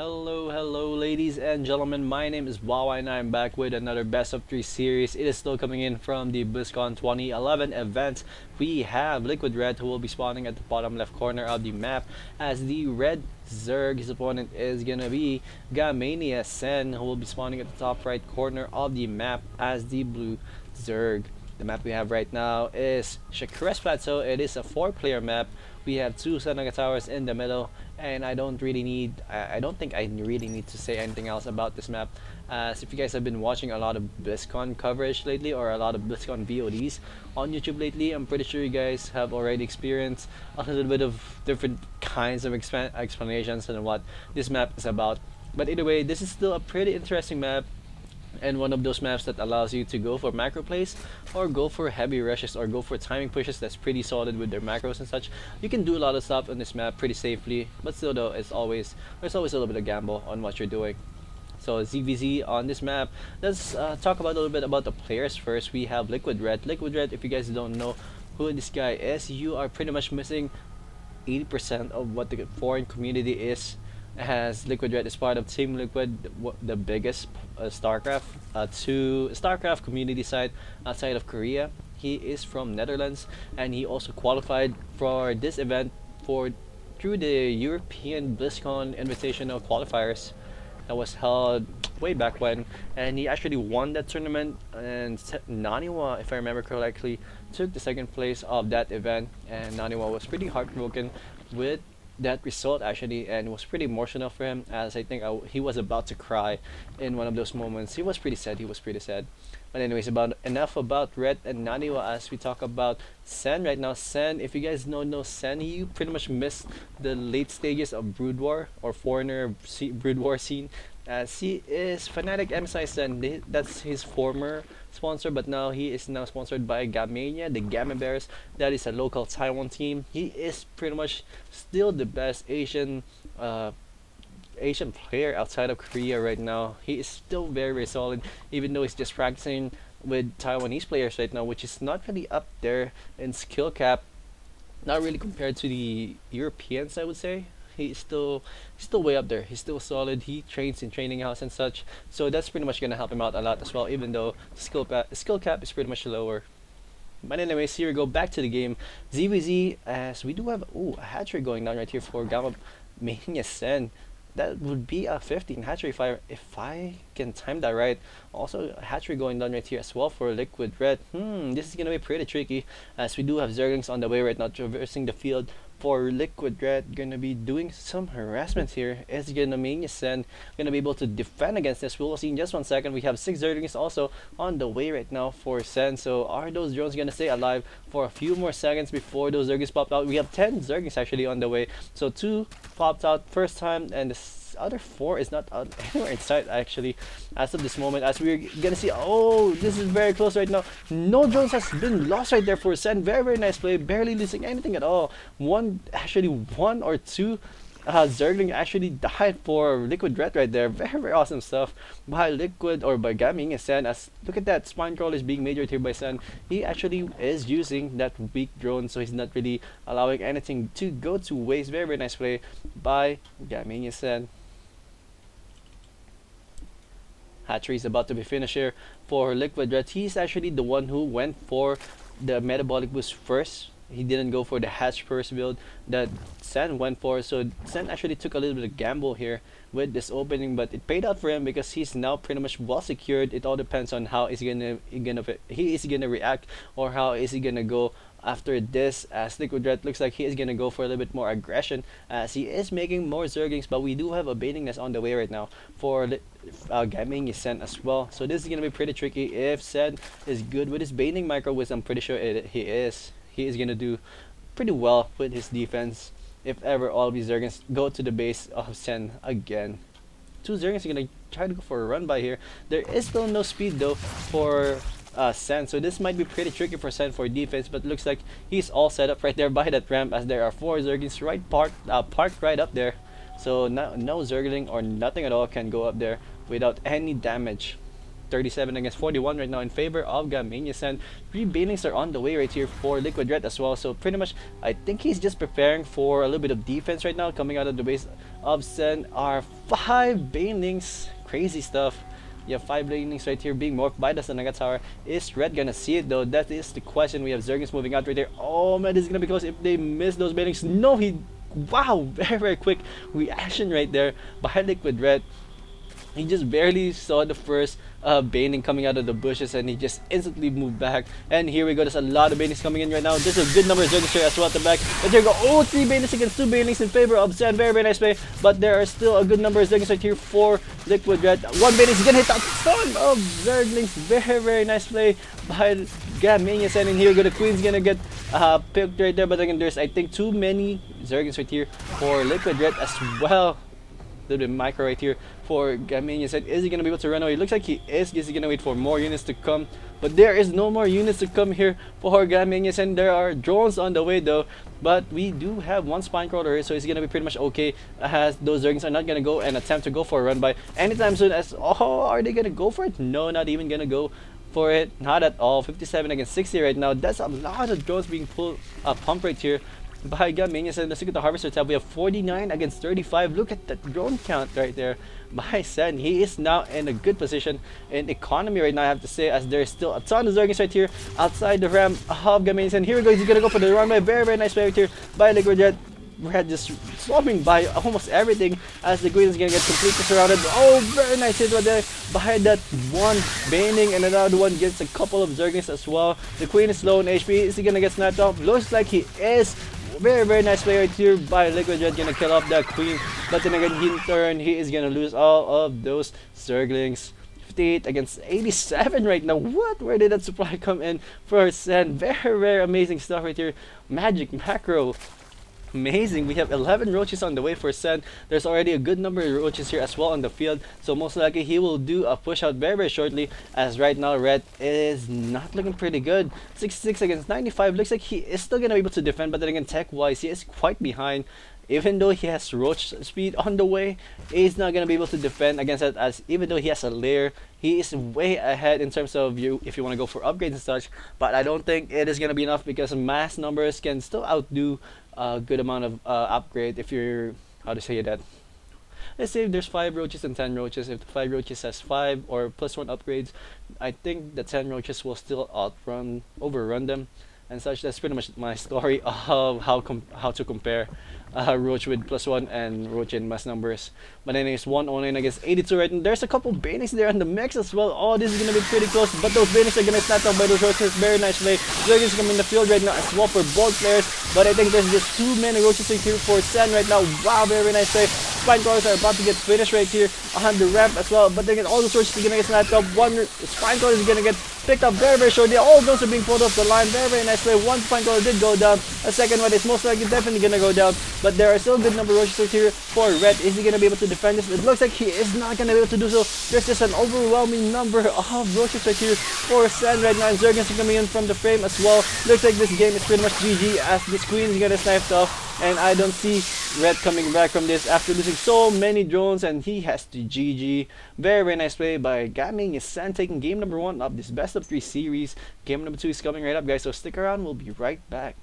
Hello, ladies and gentlemen. My name is Wawa, and I'm back with another best of 3 series. It is still coming in from the Blizzcon 2011 event. We have Liquid Red, who will be spawning at the bottom left corner of the map as the red Zerg. His opponent is gonna be Gamania Sen, who will be spawning at the top right corner of the map as the blue Zerg. The map we have right now is Shakuras Plateau. It is a 4-player map. We have 2 Sanaga towers in the middle, and I don't think I really need to say anything else about this map. As if you guys have been watching a lot of BlizzCon coverage lately, or a lot of BlizzCon VODs on YouTube lately, I'm pretty sure you guys have already experienced a little bit of different kinds of explanations on what this map is about. But either way, this is still a pretty interesting map, and one of those maps that allows you to go for macro plays or go for heavy rushes or go for timing pushes that's pretty solid with their macros and such. You can do a lot of stuff on this map pretty safely, but still though, there's always a little bit of gamble on what you're doing. So ZVZ on this map, let's talk about a little bit about the players first. We have Liquid Red. Liquid Red, if you guys don't know who this guy is, you are pretty much missing 80% of what the foreign community is, as Liquid Red is part of Team Liquid, the biggest Starcraft community site outside of Korea. He is from Netherlands, and he also qualified for this event through the European BlizzCon Invitational qualifiers that was held way back when, and he actually won that tournament. And Naniwa, if I remember correctly, took the second place of that event, and Naniwa was pretty heartbroken with that result actually, and it was pretty emotional for him, as I think he was about to cry in one of those moments. He was pretty sad. But anyways, enough about Red and Naniwa as we talk about Sen right now. Sen, if you guys don't know Sen, you pretty much missed the late stages of Brood War or Foreigner Brood War scene, as he is Fnatic MSI Sen. That's his former sponsor, but now he is now sponsored by Gamania, the Gamma Bears. That is a local Taiwan team. He is pretty much still the best Asian player outside of Korea right now. He is still very solid, even though he's just practicing with Taiwanese players right now, which is not really up there in skill cap, not really compared to the Europeans, I would say. He's still way up there. He's still solid. He trains in training house and such, so that's pretty much gonna help him out a lot as well, even though skill cap is pretty much lower. But anyways, here we go back to the game. ZVZ, as we do have a hat trick going down right here for Gamma Mania Sen. That would be a 15 hat trick if I can time that right. Also a hat trick going down right here as well for Liquid Red. This is gonna be pretty tricky, as we do have Zerglings on the way right now traversing the field. For Liquid Red, gonna be doing some harassment here. Is Gamania Sen gonna be able to defend against this? We'll see in just 1 second. We have 6 Zerglings also on the way right now for Sen. So are those drones gonna stay alive for a few more seconds before those Zerglings popped out? We have 10 Zerglings actually on the way. So 2 popped out first time, and the other 4 is not anywhere in sight actually as of this moment, as we're gonna see. Oh, this is very close right now. No drones has been lost right there for Sen. Very nice play, barely losing anything at all. One or two Zergling actually died for Liquid Red right there. Very awesome stuff by Liquid, or by Gaming Sen. As look at that, spine crawl is being majored here by Sen. He actually is using that weak drone, so he's not really allowing anything to go to waste. Very nice play by Gaming Sen. Hatchery is about to be finished here for Liquid Red. He's actually the one who went for the metabolic boost first. He didn't go for the hatch first build that Sen went for, so Sen actually took a little bit of gamble here with this opening, but it paid out for him because he's now pretty much well secured. It all depends on how he is gonna react, or how is he gonna go after this, as Liquid Red looks like he is gonna go for a little bit more aggression, as he is making more Zerglings. But we do have a baiting nest on the way right now for Gaming Sen as well, so this is gonna be pretty tricky. If Sen is good with his baiting micro, which I'm pretty sure he is gonna do pretty well with his defense if ever all of these Zerglings go to the base of Sen again. 2 Zerglings are gonna try to go for a run by here. There is still no speed though for Sen, so this might be pretty tricky for Sen for defense, but looks like he's all set up right there by that ramp, as there are 4 Zerglings parked right up there. So no Zergling or nothing at all can go up there without any damage 37 against 41 right now in favor of Gamanius, and 3 banings are on the way right here for Liquid Red as well. So pretty much, I think he's just preparing for a little bit of defense right now, coming out of the base of Sen are 5 banelings. Crazy stuff. You have 5 banelings right here being morphed by the Sanaga Tower. Is Red gonna see it though? That is the question. We have Zergins moving out right there. Oh man, this is gonna be close if they miss those banelings. No, he... Wow, very quick reaction right there by Liquid Red. He just barely saw the first Baning coming out of the bushes, and he just instantly moved back. And here we go, there's a lot of Banings coming in right now. There's a good number of Zergins here as well at the back. But there you go, oh, 3 Banings against 2 Banings in favor of Zen. Very, very nice play. But there are still a good number of Zergins right here for Liquid Red. 1 Baning is gonna hit that ton of Zerglings. Very, very nice play by Gamanius. And in here, the Queen's gonna get picked right there. But again, there's, I think, too many Zergins right here for Liquid Red as well. Little bit micro right here for Gamanius. Is he gonna be able to run away? It looks like he is. Is he gonna wait for more units to come? But there is no more units to come here for Gamanius, and there are drones on the way though. But we do have 1 spine crawler here, so he's gonna be pretty much okay, as those Zergins are not gonna go and attempt to go for a run by anytime soon. As are they gonna go for it? No, not even gonna go for it. Not at all. 57 against 60 right now. That's a lot of drones being pumped right here by Gamanius. And let's look at the Harvester tab. We have 49 against 35. Look at that drone count right there by Sen. He is now in a good position in economy right now, I have to say, as there's still a ton of Zergins right here outside the ramp of Gamanius. And here we go, he's gonna go for the runway. Very, very nice play right here by Liquid Red. Red just swarming by almost everything, as the Queen is gonna get completely surrounded. Oh, very nice hit right there by that 1 Baning, and another one gets a couple of Zergins as well. The Queen is low in HP. Is he gonna get sniped off? Looks like he is. Very, very nice play right here by Liquid Red, gonna kill off that Queen. But then again, in turn, he is gonna lose all of those Zerglings. 58 against 87 right now. What? Where did that supply come in for Sen? Very, very amazing stuff right here. Magic macro. Amazing. We have 11 roaches on the way for Sen. There's already a good number of roaches here as well on the field, so most likely he will do a push out very, very shortly, as right now Red is not looking pretty good. 66 against 95. Looks like he is still gonna be able to defend, but then again, tech wise he is quite behind. Even though he has roach speed on the way, he's not gonna be able to defend against it, as even though he has a lair, he is way ahead in terms of if you want to go for upgrades and such. But I don't think it is gonna be enough, because mass numbers can still outdo a good amount of upgrade. If you're, how to say that, let's say if there's 5 roaches and 10 roaches, if the 5 roaches has 5 or +1 upgrades, I think the 10 roaches will still overrun them and such. That's pretty much my story of how to compare roach with +1 and roach in mass numbers. But anyways, 109 against 82 right now. There's a couple Banings there in the mix as well. Oh, this is gonna be pretty close, but those Banings are gonna snap out by those roaches. Very nice play. Zergins coming in the field right now as well for both players, but I think there's just too many roaches in here for Sen right now. Wow, very nice play. Spine crawlers are about to get finished right here on the ramp as well, but then all those roaches are gonna get snapped up. 1 spine crawler is gonna get picked up very, very shortly. All of those are being pulled off the line. Very, very nice play. 1 spine crawler did go down. A second one is most likely definitely gonna go down, but there are still a good number of roaches right here for Red. Is he gonna be able to defend this? It looks like he is not gonna be able to do so. There's just an overwhelming number of roaches right here for Sen right now, and Zergins are coming in from the frame as well. Looks like this game is pretty much GG, as this Queen is gonna sniped off, and I don't see Red coming back from this after losing so many drones, and he has to GG. Very, very nice play by Gaming Sen, taking game number 1 of this best of 3 series. Game number 2 is coming right up, guys, so stick around. We'll be right back.